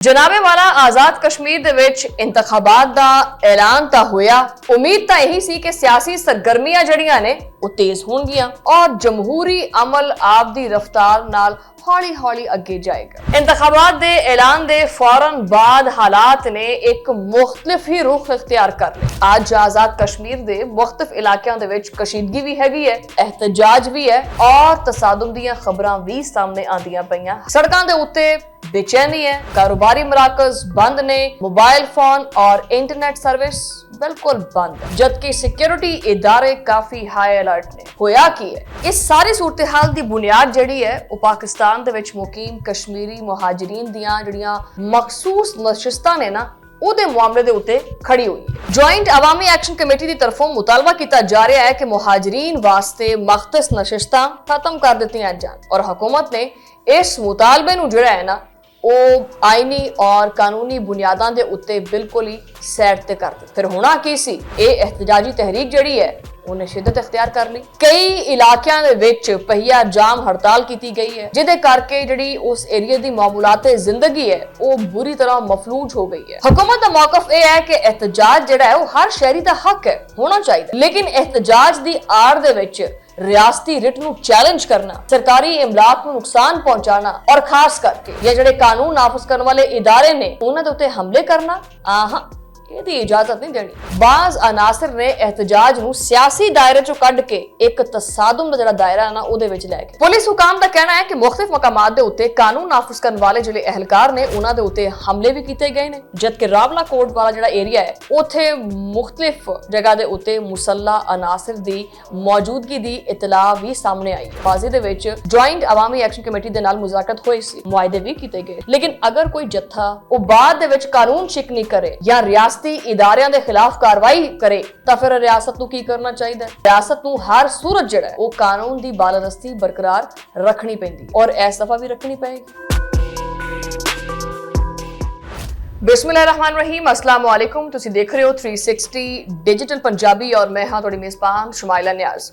जनाबे वाला आजाद कश्मीर दे विच इंतखाबात दा ऐलान तां होया। उम्मीद तां यही सी कि सियासी सरगर्मियां जड़ियां ने वो तेज होणगियां और जमहूरी अमल आपदी रफ्तार नाल हौली हौली अगे जाएगा। इंतखाबात दे ऐलान दे फौरन बाद हालात ने एक मुख्तलिफ ही रुख इख्तियार कर लिया। आज आजाद कश्मीर दे मुख्तलिफ इलाकियां दे विच कशीदगी भी हैगी है, एहतजाज भी है और तसादुम दियां खबरां भी सामने आंदियां पईयां। सड़कां दे उत्ते बेचैनी है, कारोबारी मराकज बंद ने, मोबाइल फोन और इंटरनेट सर्विस बिल्कुल बंद है, जबकि सिक्योरिटी इदारे काफी हाई अलर्ट ने। होया की है इस सारी सूरत हाल दी बुनियाद जड़ी है वो पाकिस्तान दे विच मुकीम कश्मीरी मुहाजिरीन दियां जड़ियां मखसूस नशिस्तां ने ना ਉਹਦੇ ਮਾਮਲੇ ਦੇ ਉੱਤੇ ਖੜੀ ਹੋਈ ਹੈ। ਜੁਆਇੰਟ ਅਵਾਮੀ ਐਕਸ਼ਨ ਕਮੇਟੀ ਦੀ ਤਰਫੋਂ ਮੁਤਾਲਬਾ ਕੀਤਾ ਜਾ ਰਿਹਾ ਹੈ ਕਿ ਮੁਹਾਜਰੀਨ ਵਾਸਤੇ ਮਖਤਸ ਨਸ਼ਿਸਤਾਂ ਖਤਮ ਕਰ ਦਿੱਤੀਆਂ ਜਾਣ ਔਰ ਹਕੂਮਤ ਨੇ ਇਸ ਮੁਤਾਲਬੇ ਨੂੰ ਜਿਹੜਾ ਹੈ ਨਾ ਉਹ ਆਇਨੀ ਔਰ ਕਾਨੂੰਨੀ ਬੁਨਿਆਦਾਂ ਦੇ ਉੱਤੇ ਬਿਲਕੁਲ ਹੀ ਸਾਈਡ ਤੇ ਕਰ ਦਿੱਤਾ। ਫਿਰ ਹੋਣਾ ਕੀ ਸੀ, ਇਹ ਇhtਜਾਜੀ ਤਹਿਰੀਕ ਜਿਹੜੀ ਹੈ ਉਹਨੇ ਸ਼ਿੱਦਤ ਇਖਤਿਆਰ ਕਰ ਲਈ। ਕਈ ਇਲਾਕਿਆਂ ਦੇ ਵਿੱਚ पहिया जाम हड़ताल की गई है, जिहदे करके जिहड़ी उस एरिया दी मामूलाते जिंदगी है वो बुरी तरह मफलूज हो गई है। हुकूमत का मौकफ यह है कि एहतजाज जिहड़ा है वो हर शहरी का हक है, होना चाहिए, लेकिन एहतजाज की आड़ दे विच रियासती रिट नूं चैलेंज करना, सरकारी इमलाक नूं नुकसान पहुंचाना और खास करके ये जिहड़े कानून नाफिज करने वाले इदारे ने उन्हां दे उत्ते हमले करना ਇਹਦੀ इजाजत नहीं देनी। बाज अनासर ने एहतजाज नूं सियासी दायरे चों कढ के एक तसादुम दा जिहड़ा दायरा है ना उहदे विच लै गए। पुलिस हुकाम दा कहना है कि मुख्तलिफ मकामात दे उत्ते कानून नाफिज करने वाले जिहड़े एहलकार ने उन्हां दे उत्ते हमले भी कीते गए ने, जबकि रावला कोट वाला जिहड़ा एरिया है उत्थे मुख्तलिफ जगह दे उत्ते मुसल्ला अनासर दी मौजूदगी दी इतला भी सामने आई। बाजी दे विच जॉइंट अवामी एक्शन कमेटी दे नाल मुज़ाकरत होई सी, मुआहदे भी कीते गए, लेकिन अगर कोई जत्था वो बाद दे विच कानून शिकनी करे या रियासती इदारियां दे खिलाफ कार्रवाई करे तां फिर रियासत नूं की करना चाहिए? रियासत नूं हर सूरत जिहड़ा है वो कानून दी बालादस्ती बरकरार रखनी पैंदी और इस दफा भी रखनी पएगी। बिस्मिल्लाहिर्रहमानिर्रहीम, अस्सलाम वालेकुम। तुसीं देख रहे हो 360 डिजिटल पंजाबी और मैं हां तुहाडी मेज़बान शुमाइला नियाज़।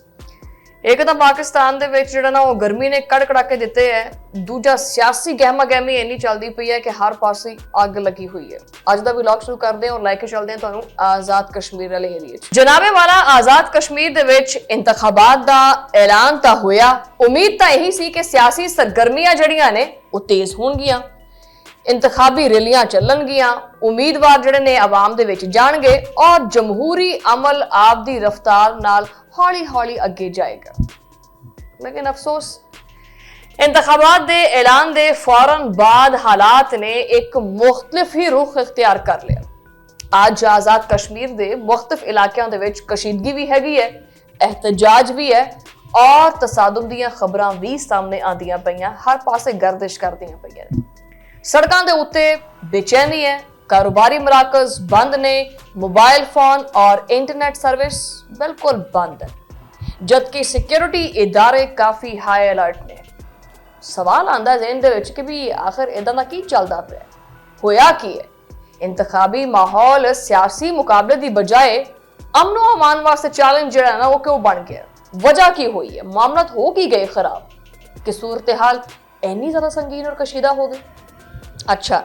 एक तो पाकिस्तान दे विच जिहड़ा ना वो गर्मी ने कड़कड़ाके दिते है, दूजा सियासी गहमा गहमी इन्नी चलती पई है कि हर पासे अग लगी हुई है। अज दा व्लॉग शुरू करते हैं और लैके चलते हैं तुहानू आजाद कश्मीर वाले एरिया च। जनाबे वाला आजाद कश्मीर दे विच इंतखाबात दा ऐलान तां होया। उम्मीद तां यही सी कि सियासी सरगर्मियां जड़ियां ने वो तेज होणगियां, इंतखाबी रैलियां चलणगियां, उम्मीदवार जिहड़े ने आवाम दे विच जाणगे और जमहूरी अमल आपदी रफ्तार नाल हौली हौली अगे जाएगा। लेकिन अफसोस इंतखाबात दे ऐलान दे फौरन बाद हालात ने एक मुख्तलिफ ही रुख इख्तियार कर लिया। आज आजाद कश्मीर दे मुख्तलिफ इलाकियां दे विच कशीदगी भी हैगी है, एहतजाज भी है और तसादुम दियां खबरां भी सामने आंदियां पईयां, हर पासे गर्दिश करदियां पईयां। सड़कां दे उत्ते बेचैनी है, कारोबारी मराकज बंद ने, मोबाइल फोन और इंटरनेट सर्विस बिल्कुल बंद है, जबकि सिक्योरिटी इदारे काफी हाई अलर्ट ने। सवाल आंदा ज़हन दे विच कि भी आखिर इदां दा की चलदा पिया, होया की है? इंतखाबी माहौल सियासी मुकाबले दी बजाए अमनो अमान वास्ते चैलेंज जिहड़ा ना वो क्यों बन गया? वजह की हुई है? मामला हो की गए खराब कि सूरत हाल इन्नी ज्यादा संगीन और कशीदा हो गई? अच्छा,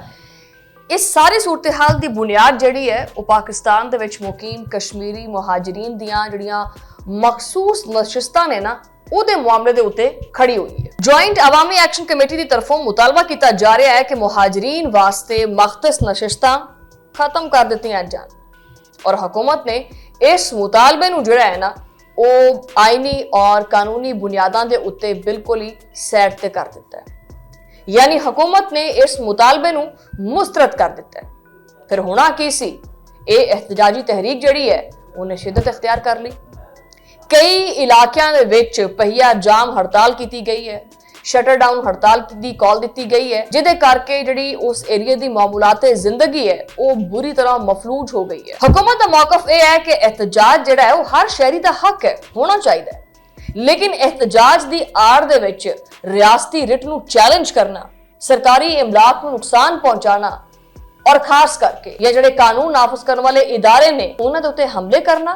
इस सारी सूरत हाल की बुनियाद जिहड़ी है वो पाकिस्तान दे विच मुकीम कश्मीरी मुहाजिरीन दियां जिहड़ियां मखसूस नशिस्तां ने ना ਉਹਦੇ ਮਾਮਲੇ ਦੇ ਉੱਤੇ ਖੜੀ ਹੋਈ ਹੈ। ਜੁਆਇੰਟ ਅਵਾਮੀ ਐਕਸ਼ਨ ਕਮੇਟੀ ਦੀ ਤਰਫੋਂ ਮੁਤਾਲਬਾ ਕੀਤਾ ਜਾ ਰਿਹਾ ਹੈ ਕਿ ਮੁਹਾਜਰੀਨ ਵਾਸਤੇ ਮਖਤਸ ਨਸ਼ਿਸਤਾਂ ਖਤਮ ਕਰ ਦਿੱਤੀਆਂ ਜਾਣ ਔਰ ਹਕੂਮਤ ਨੇ ਇਸ ਮੁਤਾਲਬੇ ਨੂੰ ਜਿਹੜਾ ਹੈ ਨਾ ਉਹ ਆਇਨੀ ਔਰ ਕਾਨੂੰਨੀ ਬੁਨਿਆਦਾਂ ਦੇ ਉੱਤੇ ਬਿਲਕੁਲ ਹੀ ਸਾਈਡ ਤੇ ਕਰ ਦਿੱਤਾ ਹੈ। यानी हुकूमत ने इस मुतालबे नूं मुस्तरद कर दिता है। फिर होना की सी, ये एहतजाजी तहरीक जिहड़ी है उन्हें शिद्दत इख्तियार कर ली। कई इलाकियां दे विच पहिया जाम हड़ताल की गई है, शटर डाउन हड़ताल की कॉल दी गई है, जिहदे करके जिहड़ी उस एरिया दी मामूलाते जिंदगी है वो बुरी तरह मफलूज हो गई है। हुकूमत का मौकफ यह है कि एहतजाज जिहड़ा है वो हर शहरी का हक है, होना चाहिए, लेकिन एहतजाज की आड़ दे विच रियासती रिट नूं चैलेंज करना, सरकारी इमलाक नूं नुकसान पहुंचाना और खास करके ये जिहड़े कानून नाफिज करने वाले इदारे ने उन्हां दे उत्ते हमले करना,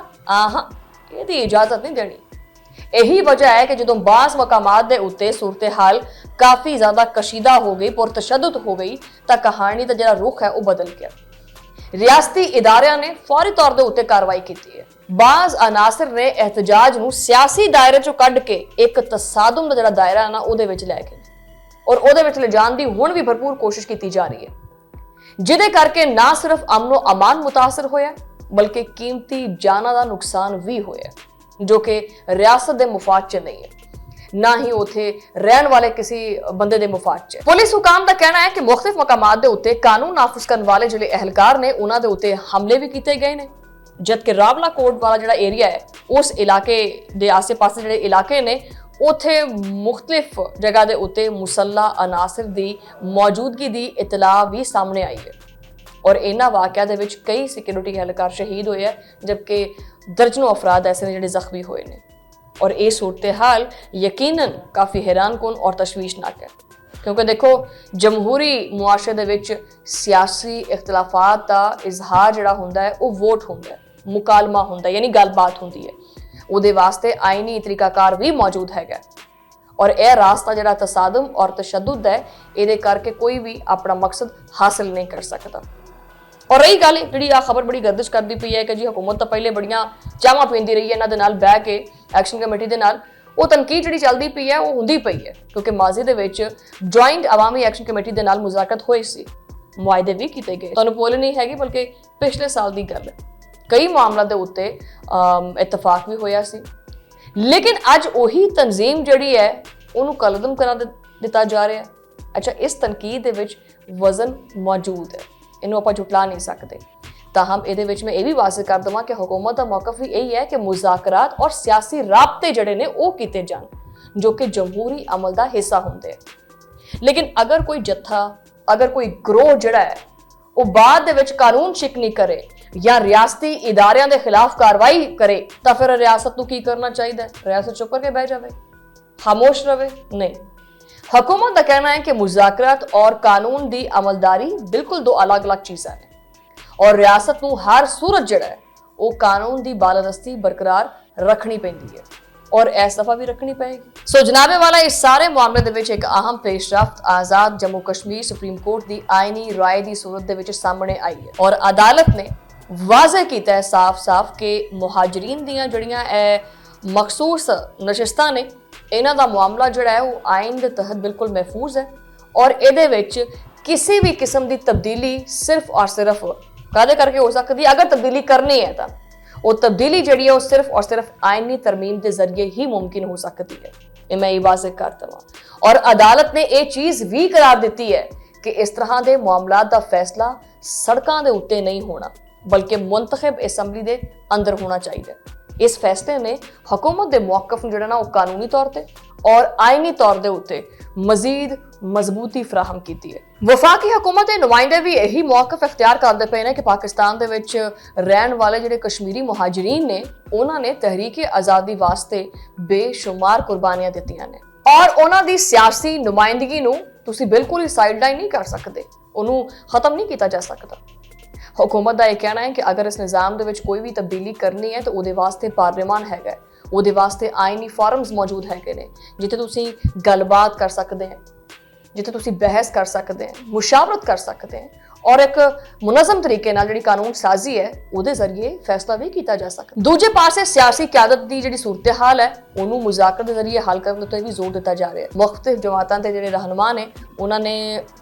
ਇਹਦੀ इजाजत नहीं देनी। यही वजह है कि जो बास मकामात दे उत्ते सूरत हाल काफ़ी ज़्यादा कशीदा हो गई, पुरतशद्दुद हो गई, तो कहानी का जो रुख है वह बदल गया। रियासती इदारियां ने फौरी तौर के उत्ते कार्रवाई की है। बाज अनासर ने एहतजाज नूं सियासी दायरे चों कढ के एक तसादुम का जो दायरा है ना उहदे विच लै गए और उहदे विच ले जाण दी हुण भी भरपूर कोशिश की जा रही है, जिहदे करके ना सिर्फ अमनो अमान मुतासर होया बल्कि कीमती जाना का नुकसान भी होया, जो कि रियासत के मुफाद च नहीं है, ना ही उथे रहन वाले किसी बंदे के मुफाद च। पुलिस हुकाम का कहना है कि मुख्तलिफ मकामात के उत्ते कानून नाफिज करने वाले जिहड़े एहलकार ने उन्हां दे उत्ते हमले भी किए गए ने, जबकि रावला कोट वाला जिहड़ा एरिया है उस इलाके दे आसे पासे जिहड़े इलाके ने उथे मुख्तलिफ जगह के उत्ते मुसल्ला अनासर की मौजूदगी की इतला भी सामने आई है और इन्हां वाक़ियां दे विच कई सिक्योरिटी एहलकार शहीद होए हैं, जबकि दर्जनों अफराद ऐसे ने जिहड़े जख्मी होए ने और ये सूरत हाल यकीनन काफ़ी हैरान कुन और तशवीशनाक है, क्योंकि देखो जमहूरी मुआशरे दे विच सियासी इख्तलाफात का इजहार जिहड़ा हुंदा है वो वोट हुंदा है, मुकालमा हुंदा है, यानी गलबात हुंदी है, उहदे वास्ते आईनी तरीकाकार भी मौजूद हैगा और यह रास्ता जिहड़ा तसादुम और तशद्दुद है इहदे करके कोई भी अपना मकसद हासिल नहीं कर सकता। और रही गल जी आ खबर बड़ी गर्दिश करती पई है कि जी हुकूमत तो पहले बड़ियां चावां पींदी रही है इन्हां दे नाल बैठ के एक्शन कमेटी दे नाल, वो तनकीद जी चलती पई है वो हुंदी पई है, क्योंकि माजी दे विच जॉइंट अवामी एक्शन कमेटी दे नाल मुज़ाकरत होई सी, मुआहदे भी कीते गए, तुहानूं भुल नहीं हैगी बल्कि पिछले साल की गल है, कई मामलों के उत्ते इतफाक भी होया सी, लेकिन अज उही तंजीम जिहड़ी है उन्होंने कलदम करा दिता जा रहा है। अच्छा, इस तनकीद दे विच वजन मौजूद है, इन्हों आप झुटला नहीं सकते, ताहम ये मैं यह भी वाज़ह कर देवां कि हुकूमत का मौकफ भी यही है कि मुज़ाकरात और सियासी राबते जड़े ने वो कीते जान जो कि जमहूरी अमल का हिस्सा होंदे हैं। लेकिन अगर कोई जत्था अगर कोई ग्रोह जड़ा है वो बाद दे विच कानून शिकनी करे या रियासती इदारियां दे खिलाफ कार्रवाई करे तो फिर रियासत को की करना चाहिए? रियासत चुप करके बह जाए, खामोश रहे? नहीं, हुकूमत का कहना है कि मुज़ाकरात और कानून की अमलदारी बिल्कुल दो अलग अलग चीज़ां हैं और रियासत को हर सूरत जड़ा है वो कानून की बालादस्ती बरकरार रखनी पैंदी है और इस दफा भी रखनी पड़ेगी। सो जनाबे वाला इस सारे मामले दे विच एक अहम पेशरफ्त आज़ाद जम्मू कश्मीर सुप्रीम कोर्ट की आईनी राय की सूरत दे विच सामने आई है और अदालत ने वाज़ह कीता है साफ साफ कि मुहाजिरीन दियां जड़ियां मखसूस नशिस्तां ने इन्हां दा मामला जिहड़ा है वो आइन के तहत बिल्कुल महफूज है और इहदे विच किसी भी किस्म की तब्दीली सिर्फ और सिर्फ कादे करके हो सकती है, अगर तब्दीली करनी है तो वो तब्दीली जी है वो सिर्फ और सिर्फ आइनी तरमीम के जरिए ही मुमकिन हो सकती है। ये मैं ये वाज़ह करता हूँ और अदालत ने यह चीज़ भी करार दी है कि इस तरह के मामलात का फैसला सड़कों के उत्ते नहीं होना बल्कि मुंतखब असैम्बली के अंदर होना चाहिए। इस फैसले ने हुकूमत के मौकफ जो ना वो कानूनी तौर पर और आइनी तौर के उत्ते मजीद मजबूती फराहम की है। वफाकी हुकूमत के नुमाइंदे भी यही मौकफ इख्तियार करते पे ने कि पाकिस्तान दे विच रहन वाले जिहड़े कश्मीरी मुहाजिरीन ने उन्होंने तहरीक आज़ादी वास्ते बेशुमार कुर्बानियां दित्तियां ने और उन्हां दी सियासी नुमाइंदगी नूं तुसीं बिल्कुल ही साइडलाइन नहीं कर सकते, उन्होंने खत्म नहीं किया जा सकता। हुकूमत का यह कहना है कि अगर इस निज़ाम दे विच कोई भी तब्दीली करनी है तो उहदे वास्ते पार्लियामान हैगा, उहदे वास्ते आइनी फॉरम्स मौजूद हैगे ने जिथे तुसीं गलबात कर सकते हैं, जिथे तुसीं बहस कर सकते हैं, मुशावरत कर सकते हैं और एक मुनज़म तरीके नाल जिहड़ी कानून साजी है उहदे जरिए फैसला भी किया जा सकता। दूजे पासे सियासी क्यादत की जिहड़ी सूरत हाल है उन्होंने मुज़ाकरत के जरिए हल करने उत्ते भी जोर दिता जा रहा है। मुख्तलिफ जमातां ते जिहड़े रहनुमा ने उन्होंने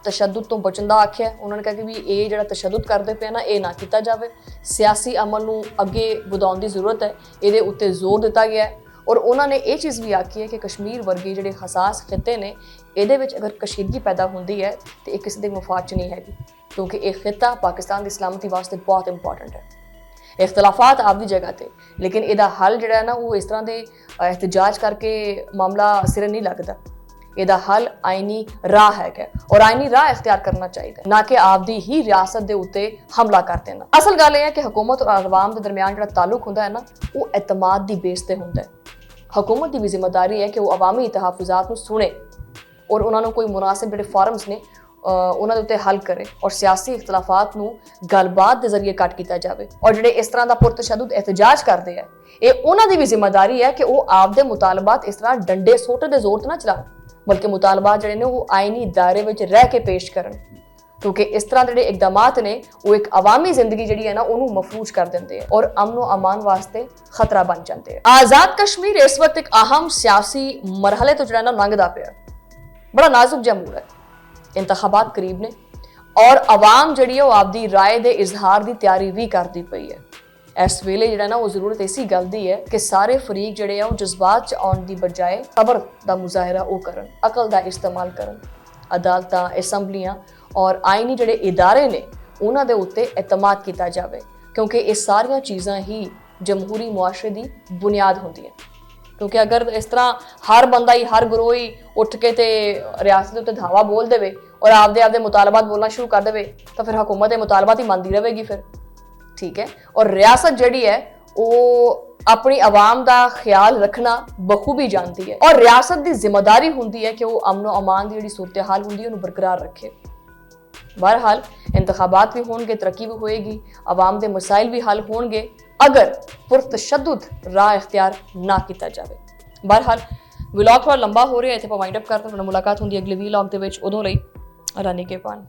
तशद्दुद तो बचण दा आख्या, उन्होंने कहा कि भी ये जिहड़ा तशद्दुद करते पे ना ये ना किया जाए, सियासी अमल नूं अगे वधाउण दी जरूरत है, इहदे उत्ते जोर दिता गया है और उन्होंने ये चीज़ भी आखी है कि कश्मीर वर्गे जिहड़े हसास खिते ने इहदे विच अगर कशीदगी पैदा होंदी है तो ये किसी के मुफाद च नहीं हैगी, क्योंकि एक खिता पाकिस्तान की सलामती वास्ते बहुत इंपॉर्टेंट है। इख्तलाफात आपकी जगह ते, लेकिन इसका हल जिहड़ा है ना वो इस तरह के एहतजाज करके मामला सिरे नहीं लगता, इसका हल आइनी राह है और आइनी राह इख्तियार करना चाहिए, ना कि आपदी ही रियासत के उत्ते हमला कर देना। असल गल यह है कि हुकूमत और अवाम के दरमियान जो ताल्लुक होंदा है ना वो एतमाद की बेस ते होंदा है। हुकूमत की भी जिम्मेदारी है कि वो अवामी तहफुजात को सुने और उन्होंने कोई मुनासिब जो फॉरम्स ने ਉਹਨਾਂ ਦੇ ਉੱਤੇ ਹੱਲ ਕਰੇ ਔਰ ਸਿਆਸੀ ਇਖਤਲਾਫਾਤ ਨੂੰ ਗੱਲਬਾਤ ਦੇ ਜ਼ਰੀਏ ਕੱਟ ਕੀਤਾ ਜਾਵੇ। ਔਰ ਜਿਹੜੇ ਇਸ ਤਰ੍ਹਾਂ ਦਾ ਪੁਰਤਸ਼ੱਦਦ ਇhtਜਾਜ ਕਰਦੇ ਆ, ਇਹ ਉਹਨਾਂ ਦੀ ਵੀ ਜ਼ਿੰਮੇਵਾਰੀ ਹੈ ਕਿ ਉਹ ਆਪਦੇ ਮੁਤਾਲਬਾਤ ਇਸ ਤਰ੍ਹਾਂ ਡੰਡੇ ਸੋਟੇ ਦੇ ਜ਼ੋਰ ਤੇ ਨਾ ਚਲਾਉਣ, ਬਲਕਿ ਮੁਤਾਲਬਾਤ ਜਿਹੜੇ ਨੇ ਉਹ ਆਇਨੀ ਦਾਇਰੇ ਵਿੱਚ ਰਹਿ ਕੇ ਪੇਸ਼ ਕਰਨ, ਕਿਉਂਕਿ ਇਸ ਤਰ੍ਹਾਂ ਦੇ ਜਿਹੜੇ ਇਕਦਾਮਾਤ ਨੇ ਉਹ ਇੱਕ ਆਵਾਮੀ ਜ਼ਿੰਦਗੀ ਜਿਹੜੀ ਹੈ ਨਾ ਉਹਨੂੰ ਮਫਲੂਜ ਕਰ ਦਿੰਦੇ ਆ ਔਰ ਅਮਨ ਅਮਾਨ ਵਾਸਤੇ ਖਤਰਾ ਬਣ ਜਾਂਦੇ ਆ। ਆਜ਼ਾਦ ਕਸ਼ਮੀਰ ਇਸ ਵਕਤ ਇੱਕ ਅਹਿਮ ਸਿਆਸੀ ਮਰਹਲੇ ਤੋਂ ਜਿਹੜਾ ਨਾ ਲੰਘਦਾ ਪਿਆ, ਬੜਾ ਨਾਜ਼ੁਕ ਜਿਹਾ ਮੂਡ ਹੈ। ਇੰਤਖਾਬਾਤ ਕਰੀਬ ਨੇ ਔਰ ਆਵਾਮ ਜਿਹੜੀ ਹੈ ਉਹ ਆਪਦੀ ਰਾਏ ਦੇ ਇਜ਼ਹਾਰ ਦੀ ਤਿਆਰੀ ਵੀ ਕਰਦੀ ਪਈ ਹੈ। ਇਸ ਵੇਲੇ ਜਿਹੜਾ ਨਾ ਉਹ ਜ਼ਰੂਰਤ ਇਸੀ ਗੱਲ ਦੀ ਹੈ ਕਿ ਸਾਰੇ ਫਰੀਕ ਜਿਹੜੇ ਆ ਉਹ ਜਜ਼ਬਾਤ 'ਚ ਆਉਣ ਦੀ ਬਜਾਏ ਸਬਰ ਦਾ ਮੁਜ਼ਾਹਰਾ ਉਹ ਕਰਨ, ਅਕਲ ਦਾ ਇਸਤੇਮਾਲ ਕਰਨ। ਅਦਾਲਤਾਂ, ਅਸੈਂਬਲੀਆਂ ਔਰ ਆਇਨੀ ਜਿਹੜੇ ਇਦਾਰੇ ਨੇ ਉਹਨਾਂ ਦੇ ਉੱਤੇ ਇਤਮਾਦ ਕੀਤਾ ਜਾਵੇ, ਕਿਉਂਕਿ ਇਹ ਸਾਰੀਆਂ ਚੀਜ਼ਾਂ ਹੀ ਜਮਹੂਰੀ ਮੁਆਸ਼ਰੇ ਦੀ ਬੁਨਿਆਦ ਹੁੰਦੀਆਂ। ਕਿਉਂਕਿ ਅਗਰ ਇਸ ਤਰ੍ਹਾਂ ਹਰ ਬੰਦਾ ਹੀ, ਹਰ ਗਰੋਹ ਹੀ ਉੱਠ ਕੇ ਤੇ ਰਿਆਸਤ ਦੇ ਉੱਤੇ ਧਾਵਾ ਬੋਲ ਦੇਵੇ ਔਰ ਆਪਦੇ ਮੁਤਾਲਬਾਤ ਬੋਲਣਾ ਸ਼ੁਰੂ ਕਰ ਦੇਵੇ ਤਾਂ ਫਿਰ ਹਕੂਮਤ ਇਹ ਮੁਤਾਲਬਾਤ ਹੀ ਮੰਨਦੀ ਰਹੇਗੀ ਫਿਰ, ਠੀਕ ਹੈ। ਔਰ ਰਿਆਸਤ ਜਿਹੜੀ ਹੈ ਉਹ ਆਪਣੀ ਆਵਾਮ ਦਾ ਖਿਆਲ ਰੱਖਣਾ ਬਖੂਬੀ ਜਾਣਦੀ ਹੈ ਔਰ ਰਿਆਸਤ ਦੀ ਜ਼ਿੰਮੇਵਾਰੀ ਹੁੰਦੀ ਹੈ ਕਿ ਉਹ ਅਮਨ ਅਮਾਨ ਦੀ ਜਿਹੜੀ ਸੂਰਤ-ਹਾਲ ਹੁੰਦੀ ਹੈ ਉਹਨੂੰ ਬਰਕਰਾਰ ਰੱਖੇ। ਬਹਰਹਾਲ ਇੰਤਖਾਬਾਤ ਵੀ ਹੋਣਗੇ, ਤਰੱਕੀ ਵੀ ਹੋਏਗੀ, ਆਵਾਮ ਦੇ ਮਸਾਇਲ ਵੀ ਹੱਲ ਹੋਣਗੇ ਅਗਰ ਪੁਰਤਸ਼ੱਦਦ ਰਾਹ ਇਖਤਿਆਰ ਨਾ ਕੀਤਾ ਜਾਵੇ। ਬਹਰਹਾਲ ਵਲੌਗ ਥੋੜਾ ਲੰਬਾ ਹੋ ਰਿਹਾ, ਇੱਥੇ ਆਪਾਂ ਵਾਈਂਡ ਅਪ ਕਰਦੇ ਹਾਂ। ਮੁਲਾਕਾਤ ਹੁੰਦੀ ਹੈ ਅਗਲੇ ਵਲੌਗ ਦੇ ਵਿੱਚ, ਉਦੋਂ ਲਈ ਰਾਨੀ ਕੇ ਪਾਨ।